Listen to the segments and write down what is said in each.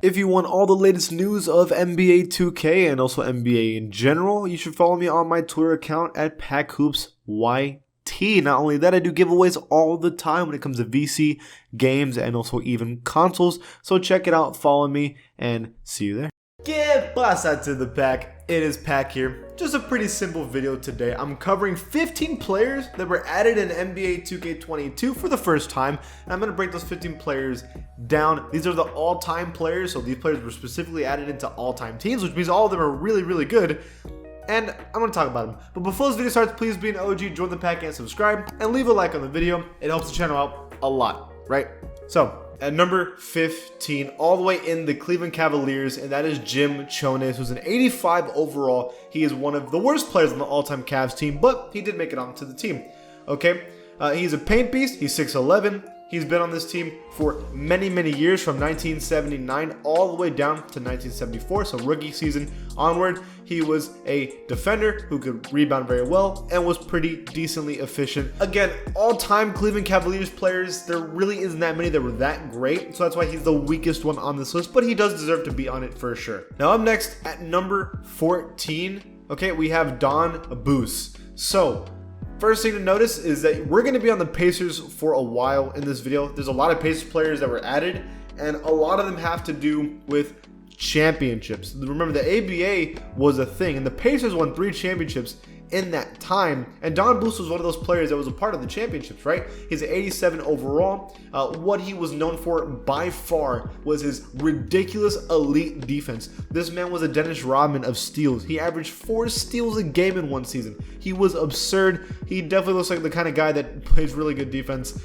If you want all the latest news of NBA 2K and also NBA in general, you should follow me on my Twitter account at PackHoopsYT. Not only that, I do giveaways all the time when it comes to VC, games, and also even consoles. So check it out, follow me, and see you there. ¿Qué pasa to the pack? It is Pack here. Just a pretty simple video today. I'm covering 15 players that were added in NBA 2K22 for the first time. And I'm going to break those 15 players down. These are the all-time players. So these players were specifically added into all-time teams, which means all of them are really, really good. And I'm going to talk about them. But before this video starts, please be an OG, join the pack and subscribe. And leave a like on the video. It helps the channel out a lot, right? So, at number 15, all the way in the Cleveland Cavaliers, and that is Jim Chones, who's an 85 overall. He is one of the worst players on the all-time Cavs team, but he did make it onto the team. Okay, he's a paint beast. He's 6'11". He's been on this team for many, many years, from 1979 all the way down to 1974. So rookie season onward, he was a defender who could rebound very well and was pretty decently efficient. Again, all-time Cleveland Cavaliers players, there really isn't that many that were that great. So that's why he's the weakest one on this list, but he does deserve to be on it for sure. Now up next at number 14, okay, we have Don Boos. So first thing to notice is that we're going to be on the Pacers for a while in this video. There's a lot of Pacers players that were added, and a lot of them have to do with championships. Remember, the ABA was a thing, and the Pacers won 3 championships in that time, and Don Boos was one of those players that was a part of the championships, right? He's an 87 overall. What he was known for by far was his ridiculous elite defense. This man was a Dennis Rodman of steals. He averaged 4 steals a game in one season. He was absurd. He definitely looks like the kind of guy that plays really good defense.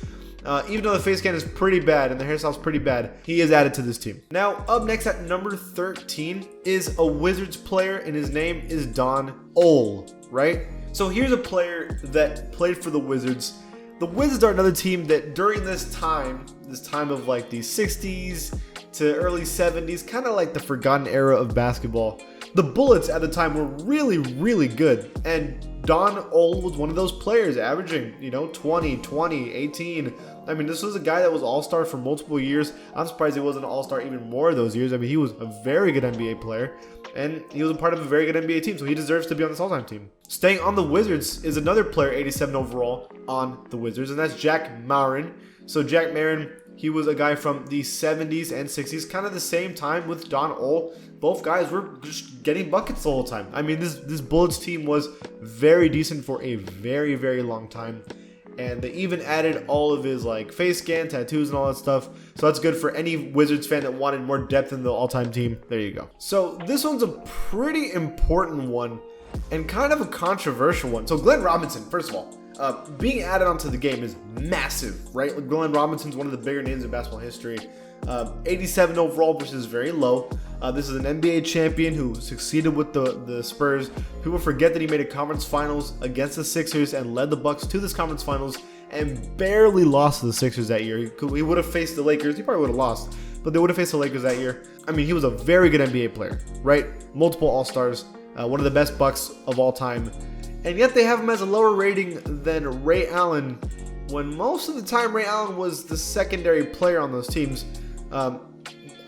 Even though the face scan is pretty bad and the hairstyle's pretty bad, he is added to this team. Now, up next at number 13 is a Wizards player, and his name is Don Ole, right? So here's a player that played for the Wizards. The Wizards are another team that during this time of like the 60s to early 70s, kind of like the forgotten era of basketball, the Bullets at the time were really, really good. And Don Ole was one of those players, averaging, 20, 18. I mean, this was a guy that was all-star for multiple years. I'm surprised he wasn't an all-star even more of those years. I mean, he was a very good NBA player, and he was a part of a very good NBA team, so he deserves to be on this all-time team. Staying on the Wizards is another player, 87 overall on the Wizards, and that's Jack Moran. So Jack Moran, he was a guy from the 70s and 60s, kind of the same time with Don Ole. Both guys were just getting buckets the whole time. I mean, this Bullets team was very decent for a very, very long time. And they even added all of his like face scan, tattoos, and all that stuff. So that's good for any Wizards fan that wanted more depth in the all-time team. There you go. So this one's a pretty important one and kind of a controversial one. So Glenn Robinson, first of all, being added onto the game is massive, right? Glenn Robinson's one of the bigger names in basketball history. 87 overall, which is very low. This is an NBA champion who succeeded with the Spurs. People forget that he made a conference finals against the Sixers and led the Bucks to this conference finals and barely lost to the Sixers that year. He would have faced the Lakers. He probably would have lost, but they would have faced the Lakers that year. I mean, he was a very good NBA player, right? Multiple All-Stars, one of the best Bucks of all time. And yet they have him as a lower rating than Ray Allen, when most of the time Ray Allen was the secondary player on those teams.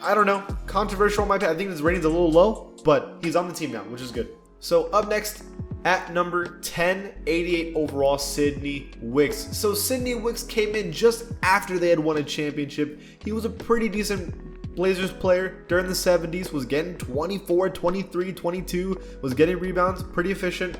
I don't know, controversial in my opinion. I think his rating's a little low, but he's on the team now, which is good. So up next at number 10, 88 overall, Sidney Wicks. So Sidney Wicks came in just after they had won a championship. He was a pretty decent Blazers player during the 70s, was getting 24, 23, 22, was getting rebounds, pretty efficient.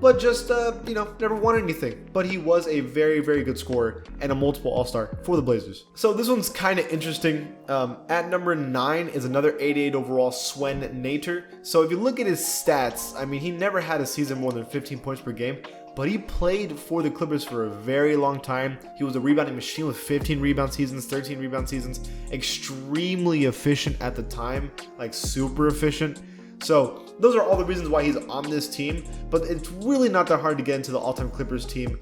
But just, never won anything. But he was a very, very good scorer and a multiple All-Star for the Blazers. So this one's kind of interesting. At number 9 is another 88 overall, Swen Nater. So if you look at his stats, I mean, he never had a season more than 15 points per game. But he played for the Clippers for a very long time. He was a rebounding machine with 15 rebound seasons, 13 rebound seasons. Extremely efficient at the time, like super efficient. So those are all the reasons why he's on this team, but it's really not that hard to get into the all-time Clippers team.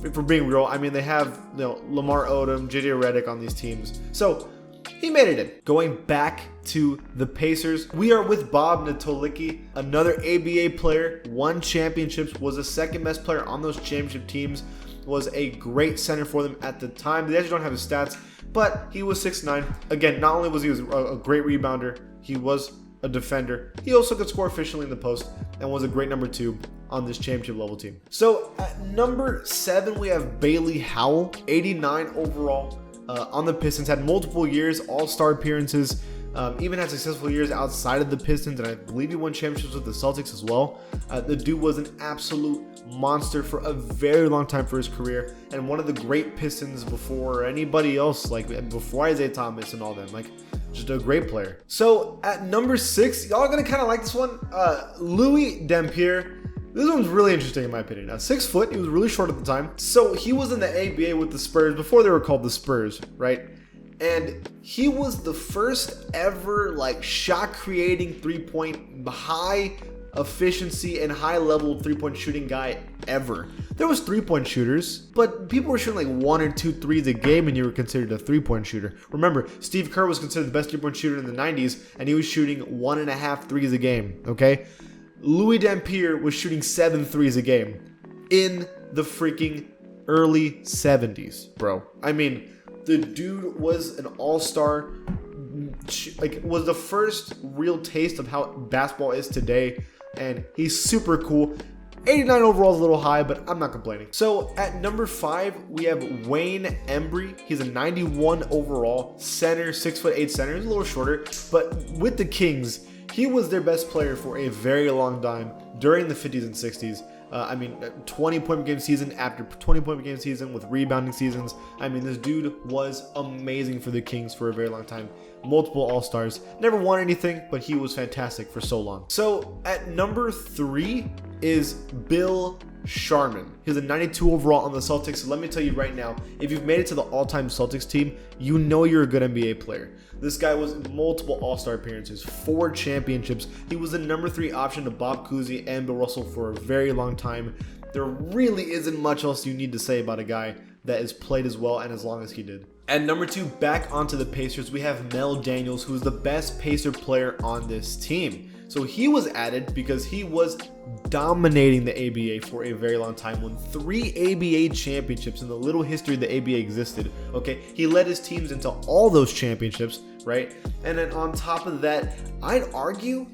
If we're being real, I mean, they have Lamar Odom, JJ Redick on these teams. So he made it in. Going back to the Pacers, we are with Bob Natoliki, another ABA player, won championships, was the second best player on those championship teams. was a great center for them at the time. They actually don't have his stats, but he was 6'9". Again, not only was he a great rebounder, he was a defender. He also could score efficiently in the post and was a great number 2 on this championship level team. So at number 7, we have Bailey Howell, 89 overall on the Pistons. Had multiple years, all-star appearances, even had successful years outside of the Pistons, and I believe he won championships with the Celtics as well. The dude was an absolute monster for a very long time for his career, and one of the great Pistons before anybody else, like before Isaiah Thomas and all them. Like, just a great player. So at number 6, y'all are gonna kind of like this one. Louis Dampier. This one's really interesting in my opinion. Now, 6 foot, he was really short at the time. So he was in the ABA with the Spurs before they were called the Spurs, right? And he was the first ever like shot creating 3-point, high efficiency and high level 3-point shooting guy ever. There was 3-point shooters, but people were shooting like 1 or 2 threes a game and you were considered a 3-point shooter. Remember, Steve Kerr was considered the best 3-point shooter in the 90s and he was shooting 1.5 threes a game, okay? Louis Dampier was shooting 7 threes a game in the freaking early 70s, bro. I mean, the dude was an all-star, like was the first real taste of how basketball is today, and he's super cool. 89 overall is a little high, but I'm not complaining. So at number 5, we have Wayne Embry. He's a 91 overall center, 6'8" center. He's a little shorter, but with the Kings, he was their best player for a very long time during the 50s and 60s. 20-point per game season after 20-point per game season with rebounding seasons. I mean, this dude was amazing for the Kings for a very long time. Multiple All-Stars. Never won anything, but he was fantastic for so long. So at number 3 is Bill Sharman. He's a 92 overall on the Celtics. So let me tell you right now, if you've made it to the all-time Celtics team, you know you're a good NBA player. This guy was multiple All-Star appearances, 4 championships. He was the number 3 option to Bob Cousy and Bill Russell for a very long time. There really isn't much else you need to say about a guy that has played as well and as long as he did. At number 2, back onto the Pacers, we have Mel Daniels, who's the best Pacer player on this team. So he was added because he was dominating the ABA for a very long time, won 3 ABA championships in the little history the ABA existed, okay? He led his teams into all those championships, right? And then on top of that, I'd argue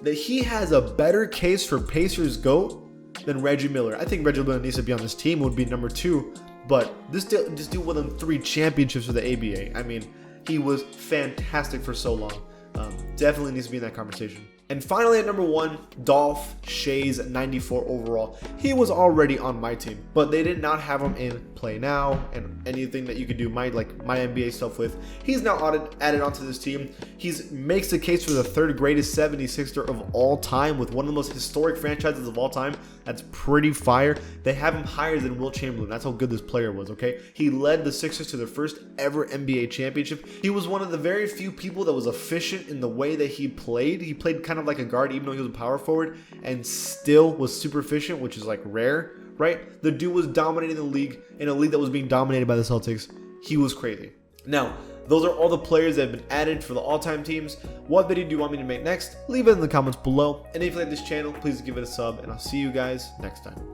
that he has a better case for Pacers GOAT than Reggie Miller. I think Reggie Miller needs to be on this team, would be number 2, but this dude won them 3 championships for the ABA. I mean, he was fantastic for so long. Definitely needs to be in that conversation. And finally at number 1, Dolph Schayes, 94 overall. He was already on my team, but they did not have him in Play Now and anything that you could do my NBA stuff with. He's now added onto this team. He makes the case for the 3rd greatest 76er of all time with one of the most historic franchises of all time. That's pretty fire. They have him higher than Will Chamberlain. That's how good this player was, okay? He led the Sixers to their first ever NBA championship. He was one of the very few people that was efficient in the way that he played. He played kind of like a guard, even though he was a power forward, and still was super efficient, which is like rare, right? The dude was dominating the league in a league that was being dominated by the Celtics. He was crazy. Now, those are all the players that have been added for the all-time teams. What video do you want me to make next? Leave it in the comments below. And if you like this channel, please give it a sub, and I'll see you guys next time.